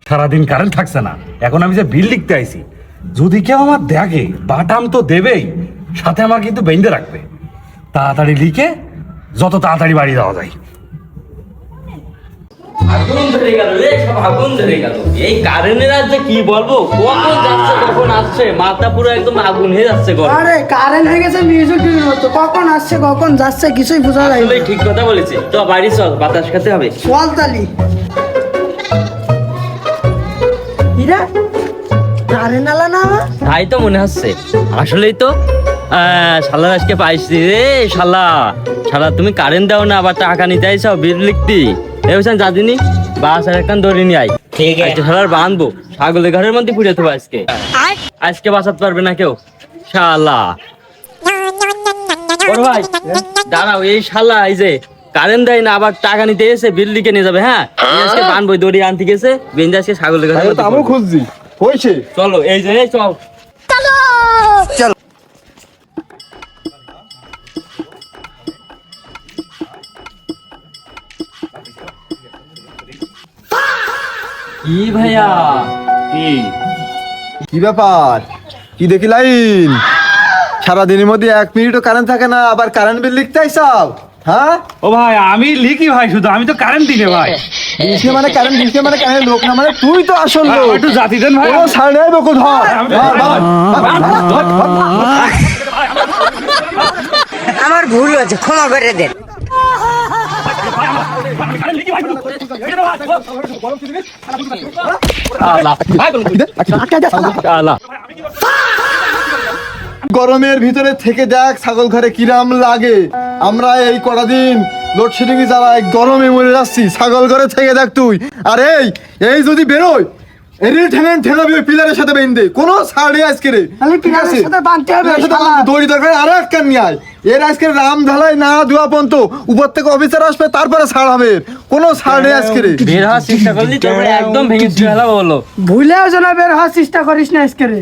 সারাদিন কারেন্ট থাকছে না, এখন আমি যে বিল লিখতে আইছি, যদি কেউ আমার দেখে বাটাম তো দেবেই, সাথে আমার কিন্তু বেঁধে রাখবে। তাড়াতাড়ি লিখে যত তাড়াতাড়ি বাড়ি যাওয়া যায়। আগুন ধরে গেল রে, সব আগুন ধরে গেল। এই কারেন্টের আর যে কি বলবো, কখন যাচ্ছে কখন আসছে, মাথা পুরো একদম আগুন হয়ে যাচ্ছে গরম। আরে কারেন্ট হয়ে গেছে মিউজিক টিভির মতো, কখন আসছে কখন যাচ্ছে কিছুই বোঝা যায় না। আসলে ঠিক কথা বলেছে। তো বাড়ি চল, বাতাস খেতে হবে। চল তালি। ইরা কারেন্ট আলা না আমার? তাই তো মনে হচ্ছে। আসলেই তো শালা আজকে পাইছি রে। শালা শালা তুমি কারেন্ট দাও না, আবার টাকা নিতে আইসাও বিল লিখতি। এবছর যাদিনি বাস আর একখান ধরে নিয়ে আই। ঠিক আছে শালার বাঁধবো, ছাগলের ঘরের মধ্যে পুড়ে দেবো আজকে। আজকে বাঁচাতে পারবে না কেউ। শালা বড় ভাই দাঁড়াও, এই শালা এই যে কারেন্ট দেয় না, আবার টাকা নিতে এসে বিল লিখে নিয়ে যাবে। হ্যাঁ আজকে বানবো, দড়ি আনতে গেছে, বেঞ্জে আজকে ছাগলের ঘরে আমি খুঁজছি হয়েছে। চলো এই যে এই চল। কি ভাইয়া কি ব্যাপার, কি দেখি লাইন? সারাদিনের মধ্যে 1 মিনিটও কারেন্ট থাকে না, আবার কারেন্ট বিল লিখতে আইসাও? হ্যাঁ ও ভাই আমি লিখি ভাই, শুধু আমি তো কারেন্ট দিকে ভাই। দিছে মানে কারেন্ট, দিছে মানে কারেন্ট, লোক না মানে তুই তো আসল ভাই, লোক। একটু জাতি দেন ভাই। ও ছাড় নাই বকু, ধর ধর, ধর। আমার ভুল হয়েছে, ক্ষমা করে দেন। গরমের ভিতরে থেকে দেখ ছাগল ঘরে কিরাম লাগে। আমরা এই কটা দিন লোডশেডিং যারা এই গরমে মরে যাচ্ছি, ছাগল ঘরে থেকে দেখ তুই। আর এই যদি বেরোয় এরিল ঠেঙেন ঠেলাবি ওই পিলারের সাথে বেঁধে, কোনো ছাড়ে আজকে রে। তাহলে পিলারের সাথে বাঁধতে হবে, পিলারের সাথে শালা। দড়ি দরকার আরো একটা নিয়ে আয়। এর আজকে রাম ঢালাই না দুয়া পন্ত উপর থেকে অফিসার আসবে, তারপরে ছাড় হবে। কোনো ছাড়ে আজকে রে। বের হওয়ার চেষ্টা করলি তারপরে একদম ভেঙে ফেলা বলো। ভুলেও যেন বের হওয়ার চেষ্টা করিস না আজকে রে।